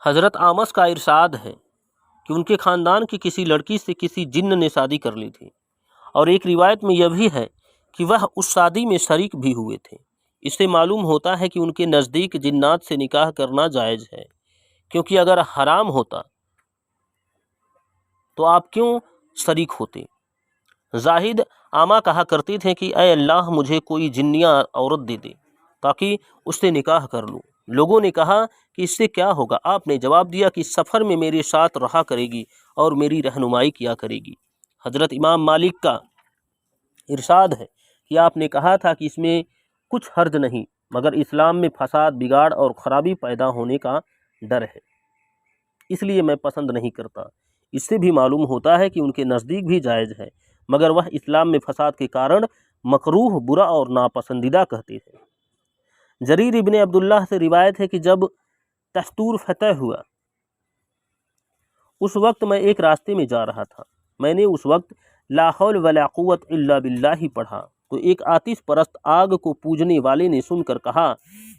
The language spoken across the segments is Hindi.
हज़रत आमस का इरशाद है कि उनके ख़ानदान की किसी लड़की से किसी जिन्न ने शादी कर ली थी, और एक रिवायत में यह भी है कि वह उस शादी में शरीक भी हुए थे। इससे मालूम होता है कि उनके नज़दीक जिन्नात से निकाह करना जायज़ है, क्योंकि अगर हराम होता तो आप क्यों शरीक होते। जाहिद आमा कहा करते थे कि ऐ अल्लाह, मुझे कोई जिन्निया औरत दे दे ताकि उससे निकाह कर लूँ। लोगों ने कहा कि इससे क्या होगा। आपने जवाब दिया कि सफ़र में मेरे साथ रहा करेगी और मेरी रहनुमाई किया करेगी। हज़रत इमाम मालिक का इरशाद है कि आपने कहा था कि इसमें कुछ हर्ज नहीं, मगर इस्लाम में फसाद, बिगाड़ और ख़राबी पैदा होने का डर है, इसलिए मैं पसंद नहीं करता। इससे भी मालूम होता है कि उनके नज़दीक भी जायज़ है, मगर वह इस्लाम में फसाद के कारण मकरूह, बुरा और नापसंदीदा कहते थे। जरीर इब्ने अब्दुल्लाह से रिवायत है कि जब तस्तूर फतह हुआ उस वक्त मैं एक रास्ते में जा रहा था। मैंने उस वक्त ला हौल वला कुव्वत इल्ला बिल्लाह पढ़ा तो एक आतिश परस्त आग को पूजने वाले ने सुनकर कहा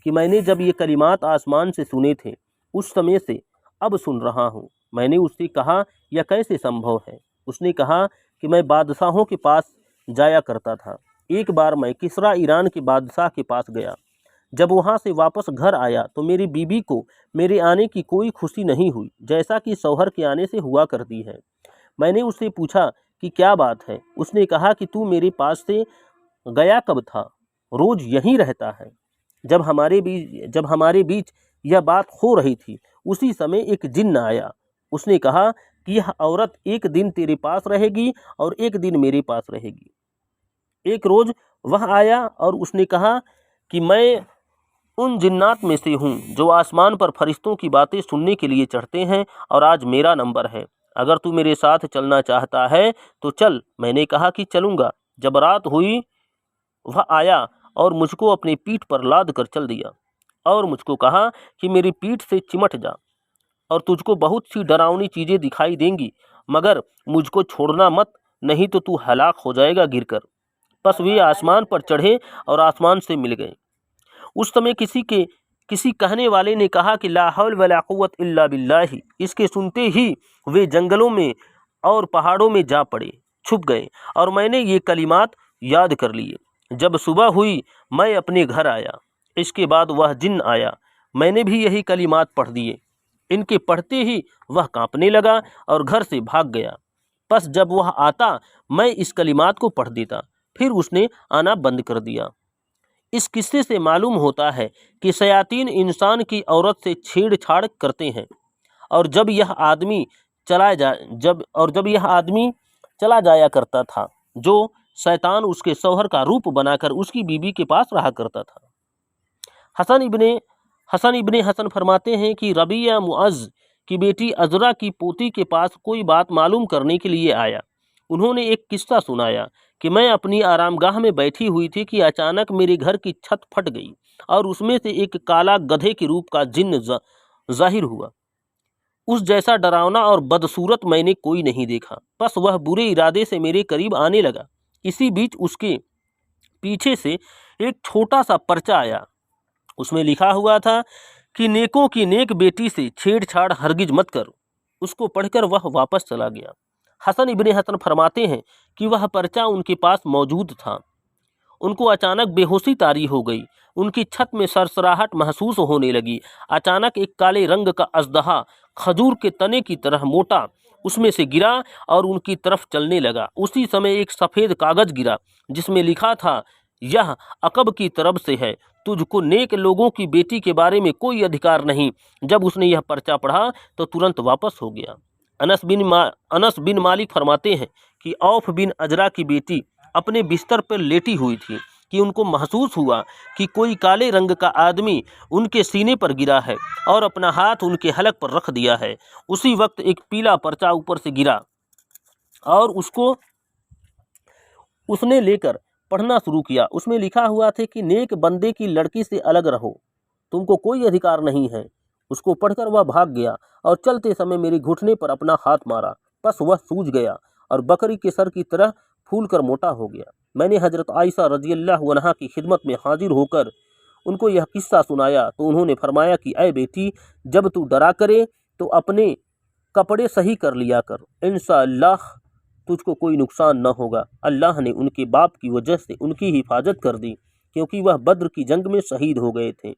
कि मैंने जब ये कलिमात आसमान से सुने थे उस समय से अब सुन रहा हूँ। मैंने उससे कहा, यह कैसे संभव है। उसने कहा कि मैं बादशाहों के पास जाया करता था। एक बार मैं किसरा ईरान के बादशाह के पास गया। जब वहाँ से वापस घर आया तो मेरी बीबी को मेरे आने की कोई खुशी नहीं हुई, जैसा कि शौहर के आने से हुआ करती है। मैंने उससे पूछा कि क्या बात है। उसने कहा कि तू मेरे पास से गया कब था, रोज यहीं रहता है। जब हमारे बीच यह बात हो रही थी उसी समय एक जिन्न आया। उसने कहा कि यह औरत एक दिन तेरे पास रहेगी और एक दिन मेरे पास रहेगी। एक रोज वह आया और उसने कहा कि मैं उन जिन्नात में से हूँ जो आसमान पर फरिश्तों की बातें सुनने के लिए चढ़ते हैं, और आज मेरा नंबर है। अगर तू मेरे साथ चलना चाहता है तो चल। मैंने कहा कि चलूँगा। जब रात हुई वह आया और मुझको अपनी पीठ पर लाद कर चल दिया और मुझको कहा कि मेरी पीठ से चिमट जा, और तुझको बहुत सी डरावनी चीज़ें दिखाई देंगी, मगर मुझको छोड़ना मत, नहीं तो तू हलाक हो जाएगा गिरकर। बस वे आसमान पर चढ़े और आसमान से मिल गए। उस समय किसी कहने वाले ने कहा कि ला हौल वला कुव्वत इल्ला बिल्लाह। इसके सुनते ही वे जंगलों में और पहाड़ों में जा पड़े, छुप गए, और मैंने ये कलिमात याद कर लिए। जब सुबह हुई मैं अपने घर आया। इसके बाद वह जिन्न आया। मैंने भी यही कलिमात पढ़ दिए। इनके पढ़ते ही वह कांपने लगा और घर से भाग गया। बस जब वह आता मैं इस कलिमात को पढ़ देता, फिर उसने आना बंद कर दिया। इस किस्से से मालूम होता है कि शयातीन इंसान की औरत से छेड़छाड़ करते हैं, और जब यह आदमी चला जाया करता था, जो शैतान उसके शौहर का रूप बनाकर उसकी बीबी के पास रहा करता था। हसन इब्ने हसन फरमाते हैं कि रबिया मुअज़्ज़ की बेटी अज़रा की पोती के पास कोई बात मालूम करने के लिए आया। उन्होंने एक किस्सा सुनाया कि मैं अपनी आरामगाह में बैठी हुई थी कि अचानक मेरे घर की छत फट गई और उसमें से एक काला गधे के रूप का जिन्न जाहिर हुआ। उस जैसा डरावना और बदसूरत मैंने कोई नहीं देखा। बस वह बुरे इरादे से मेरे करीब आने लगा। इसी बीच उसके पीछे से एक छोटा सा पर्चा आया। उसमें लिखा हुआ था कि नेकों की नेक बेटी से छेड़छाड़ हरगिज मत कर। उसको पढ़कर वह वापस चला गया। हसन इब्ने हसन फरमाते हैं कि वह पर्चा उनके पास मौजूद था। उनको अचानक बेहोशी तारी हो गई। उनकी छत में सरसराहट महसूस होने लगी। अचानक एक काले रंग का अजदहा खजूर के तने की तरह मोटा उसमें से गिरा और उनकी तरफ चलने लगा। उसी समय एक सफ़ेद कागज गिरा जिसमें लिखा था, यह अकब की तरफ से है, तुझको नेक लोगों की बेटी के बारे में कोई अधिकार नहीं। जब उसने यह पर्चा पढ़ा तो तुरंत वापस हो गया। अनस बिन मालिक फरमाते हैं कि औफ बिन अजरा की बेटी अपने बिस्तर पर लेटी हुई थी कि उनको महसूस हुआ कि कोई काले रंग का आदमी उनके सीने पर गिरा है और अपना हाथ उनके हलक पर रख दिया है। उसी वक्त एक पीला पर्चा ऊपर से गिरा और उसने लेकर पढ़ना शुरू किया। उसमें लिखा हुआ था कि नेक बंदे की लड़की से अलग रहो, तुमको कोई अधिकार नहीं है। उसको पढ़कर वह भाग गया और चलते समय मेरे घुटने पर अपना हाथ मारा। बस वह सूज गया और बकरी के सर की तरह फूल कर मोटा हो गया। मैंने हजरत आयशा रज़ियल्लाहु अन्हा की खिदमत में हाजिर होकर उनको यह किस्सा सुनाया तो उन्होंने फरमाया कि ऐ बेटी, जब तू डरा करे तो अपने कपड़े सही कर लिया कर, इंशाअल्लाह तुझको कोई नुकसान न होगा। अल्लाह ने उनके बाप की वजह से उनकी हिफाजत कर दी, क्योंकि वह बद्र की जंग में शहीद हो गए थे।